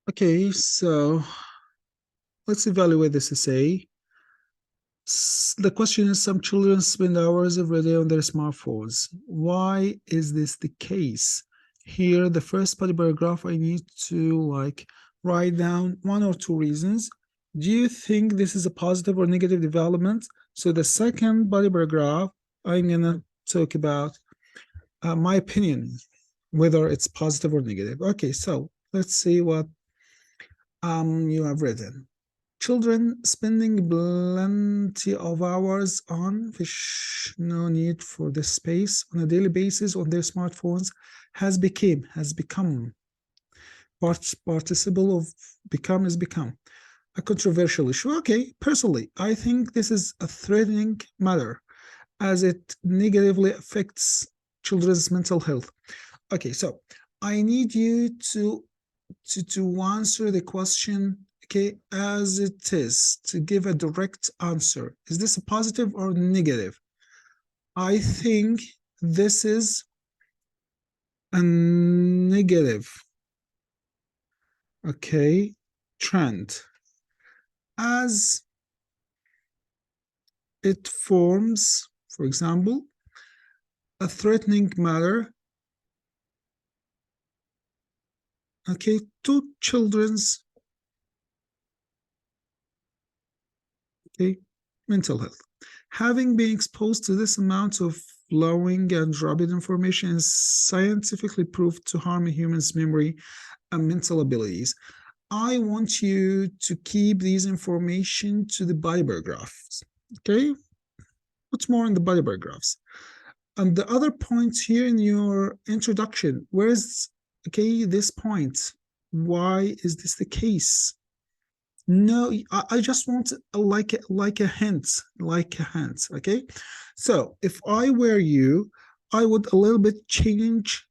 Okay, so let's evaluate this essay. The question is, some children spend hours every day on their smartphones. Why is this the case? Here, the first body paragraph, I need to write down one or two reasons. Do you think this is a positive or negative development? So the second body paragraph, I'm gonna talk about my opinion, whether it's positive or negative. Okay, so let's see what you have written. Children spending plenty of hours on fish, no need for the space on a daily basis on their smartphones has become participle of become is become a controversial issue. Okay, personally, I think this is a threatening matter as it negatively affects children's mental health. Okay, so I need you to answer the question, okay, as it is, to give a direct answer. Is this a positive or negative? I think this is a negative, okay, trend, as it forms, for example, a threatening matter, okay, to children's, okay, mental health. Having been exposed to this amount of flowing and rapid information is scientifically proved to harm a human's memory and mental abilities. I want you to keep these information to the body paragraphs, okay? What's more in the body paragraphs? And the other points here in your introduction, where's, okay, this point? Why is this the case? No, I just want like a hint, okay? So if I were you, I would a little bit change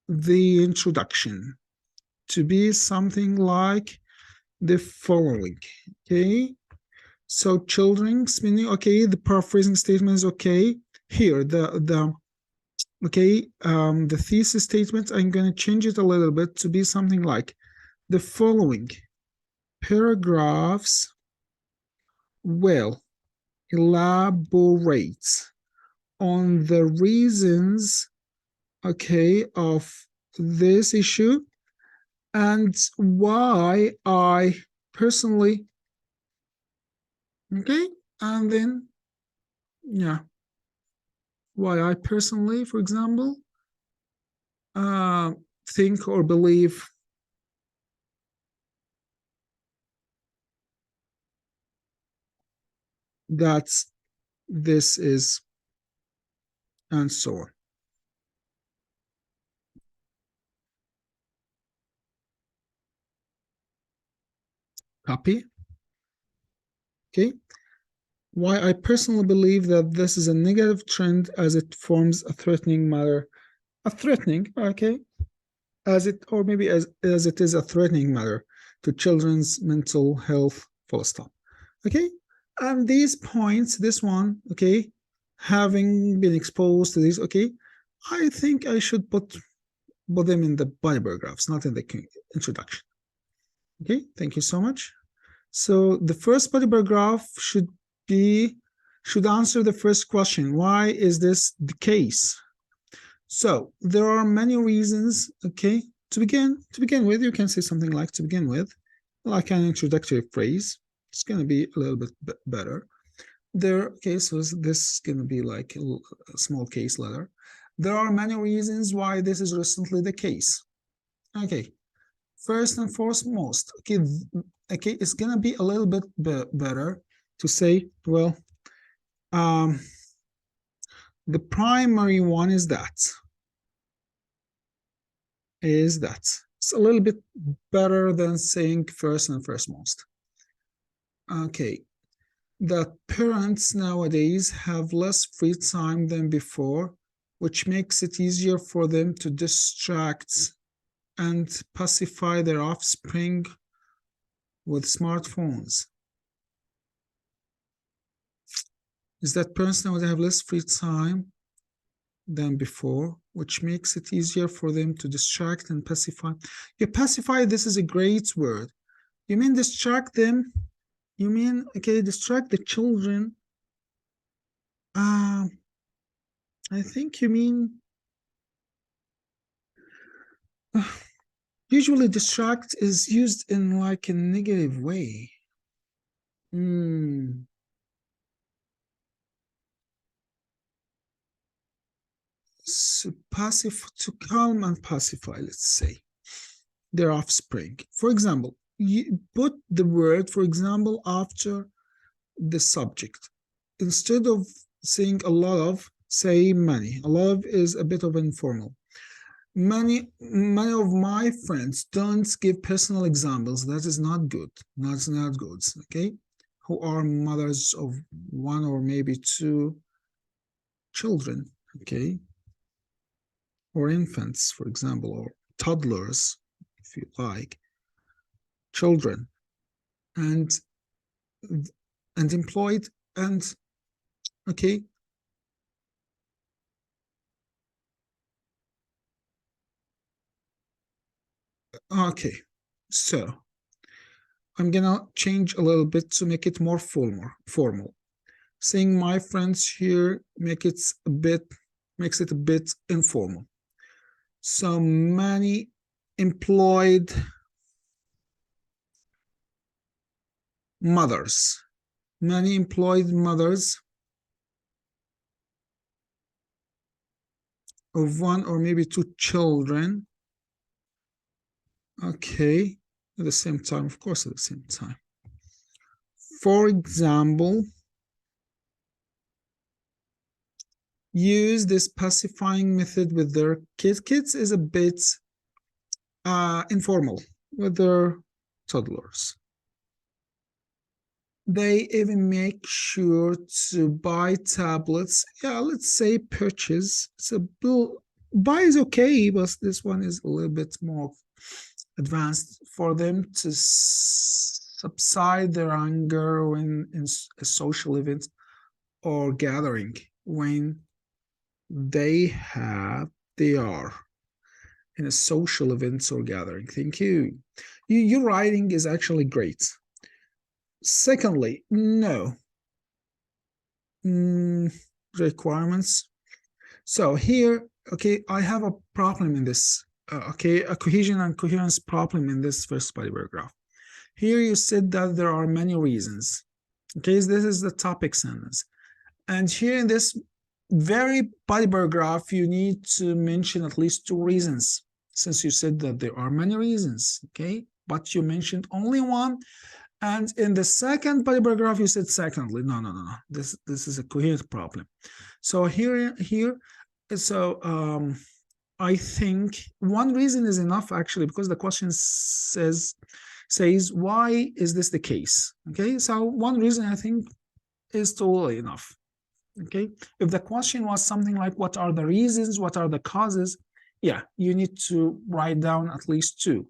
the introduction to be something like the following, okay? So children spending, okay, the paraphrasing statement is okay. Here, the thesis statement, I'm going to change it a little bit to be something like the following paragraphs will elaborate on the reasons, okay, of this issue and why I personally, okay, and then, yeah, why I personally, for example, think or believe that this is, and so on. Copy. Okay. Why I personally believe that this is a negative trend as it forms a threatening matter. A threatening, okay, as it, or maybe as it is a threatening matter to children's mental health, full stop. Okay. And these points, this one, okay, having been exposed to these, okay, I think I should put them in the body paragraphs, not in the introduction. Okay, thank you so much. So the first body paragraph should answer the first question. Why is this the case? So there are many reasons, okay? To begin with, you can say something like to begin with, like an introductory phrase. It's going to be a little bit better. Okay, so this is going to be like a small case letter. There are many reasons why this is recently the case. Okay, first and foremost, okay, it's going to be a little bit better to say, well, the primary one is that. It's a little bit better than saying first and foremost. Okay, that parents nowadays have less free time than before, which makes it easier for them to distract and pacify their offspring with smartphones. Is that parents nowadays have less free time than before, which makes it easier for them to distract and pacify. Yeah, pacify, this is a great word. You mean distract them? You mean, okay, distract the children? I think you mean, usually distract is used in like a negative way. So to calm and pacify, let's say, their offspring. For example, you put the word, for example, after the subject. Instead of saying a lot of, say many. A lot of is a bit of informal. Many of my friends don't give personal examples. That is not good. That's not good. Okay, who are mothers of one or maybe two children. Okay, or infants, for example, or toddlers, if you like, children, and employed, and okay. Okay, so I'm gonna change a little bit to make it more formal. Saying my friends here makes it a bit informal. So many employed mothers, many employed mothers of one or maybe two children. Okay, at the same time, of course, at the same time. For example, use this pacifying method with their kids. Kids is a bit informal with their toddlers. They even make sure to buy tablets. Yeah, let's say purchase. So buy is okay, but this one is a little bit more advanced for them to subside their anger when in a social event or gathering, when they are in a social event or gathering. Thank you. Your writing is actually great. Secondly, no. Requirements. So here, okay, I have a problem in this. Okay, a cohesion and coherence problem in this first body paragraph. Here you said that there are many reasons. Okay, this is the topic sentence. And here in this very body paragraph, you need to mention at least two reasons, since you said that there are many reasons, okay? But you mentioned only one. And in the second body paragraph, you said secondly. No. This is a coherent problem. So here, so I think one reason is enough, actually, because the question says why is this the case? Okay, so one reason I think is totally enough. Okay, if the question was something like what are the reasons, what are the causes, yeah, you need to write down at least two.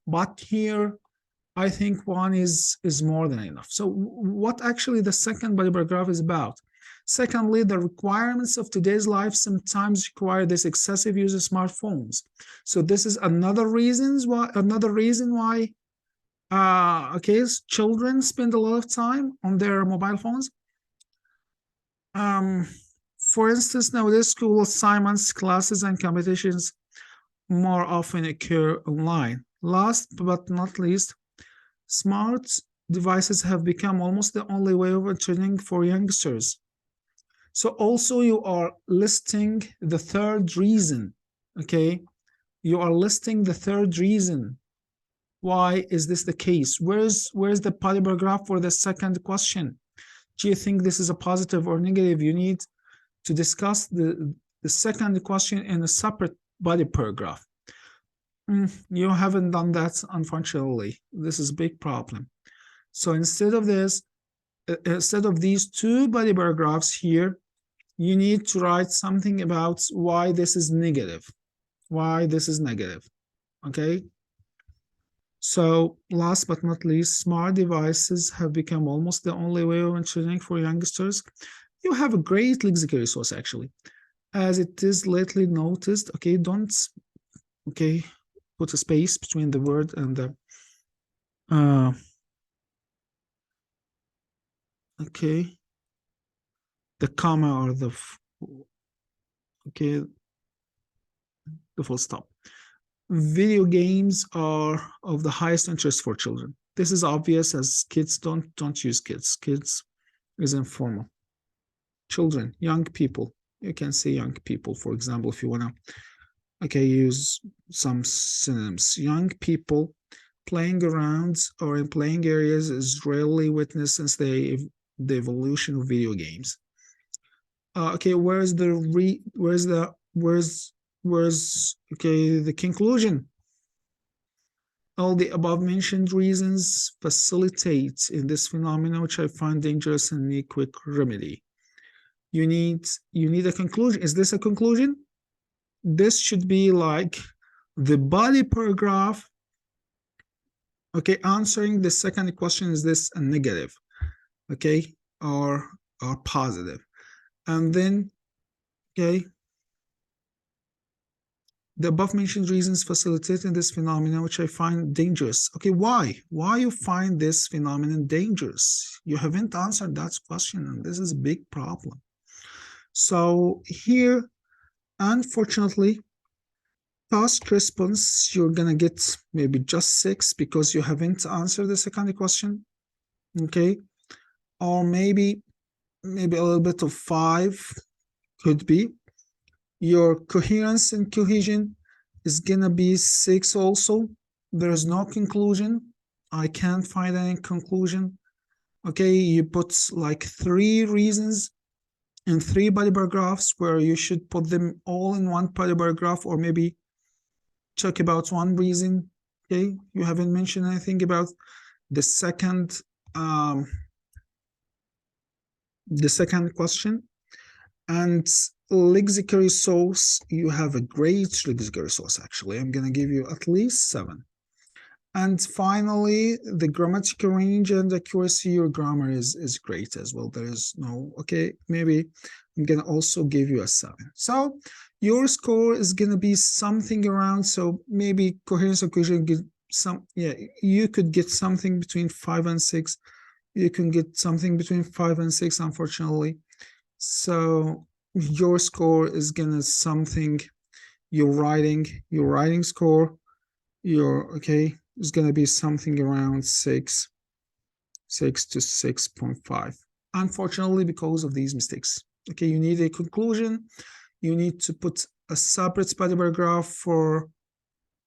But here I think one is more than enough. So what actually the second body paragraph is about? Secondly, the requirements of today's life sometimes require this excessive use of smartphones. So this is another reason why okay, children spend a lot of time on their mobile phones. For instance, nowadays school assignments, classes, and competitions more often occur online. Last but not least, smart devices have become almost the only way of training for youngsters. So also you are listing the third reason, okay? You are listing the third reason. Why is this the case? Where's the body paragraph for the second question? Do you think this is a positive or negative? You need to discuss the second question in a separate body paragraph. You haven't done that, unfortunately. This is a big problem. So instead of these two body paragraphs here, you need to write something about why this is negative. Why this is negative, okay? So last but not least, smart devices have become almost the only way of training for youngsters. You have a great lexical resource, actually. as it is lately noticed. Okay, don't put a space between the word and the the comma or the full stop. Video games are of the highest interest for children. This is obvious, as kids don't use kids. Kids is informal. Children, young people. You can say young people, for example, if you wanna use some synonyms. Young people playing around or in playing areas is rarely witnessed since the evolution of video games. Where's the conclusion? All the above mentioned reasons facilitate in this phenomenon, which I find dangerous and need quick remedy. You need a conclusion. Is this a conclusion? This should be like the body paragraph. Okay, answering the second question, is this a negative? Okay, or positive? And then, the above mentioned reasons facilitating this phenomenon, which I find dangerous. Okay, why? Why you find this phenomenon dangerous? You haven't answered that question, and this is a big problem. So here, unfortunately, past response, you're gonna get maybe just 6 because you haven't answered the second question. Okay, or maybe a little bit of 5 could be. Your coherence and cohesion is gonna be 6 also. There is no conclusion. I can't find any conclusion. Okay, you put like 3 reasons in 3 body paragraphs where you should put them all in one body paragraph, or maybe talk about one reason. Okay, you haven't mentioned anything about the second question. And lexical source, you have a great lexical source. Actually, I'm gonna give you at least 7. And finally, the grammatical range and accuracy, your grammar is great as well. There is no, maybe I'm gonna also give you a 7. So your score is gonna be something around, so maybe coherence or cohesion, get some, you could get something between 5 and 6. You can get something between 5 and 6, unfortunately. So your score is gonna something, your writing score, is gonna be something around 6 to 6.5. Unfortunately, because of these mistakes. Okay, you need a conclusion. You need to put a separate body paragraph for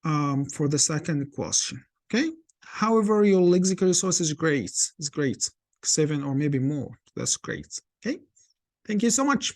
the second question. Okay. However, your lexical resource is great. It's great. 7 or maybe more. That's great. Okay. Thank you so much.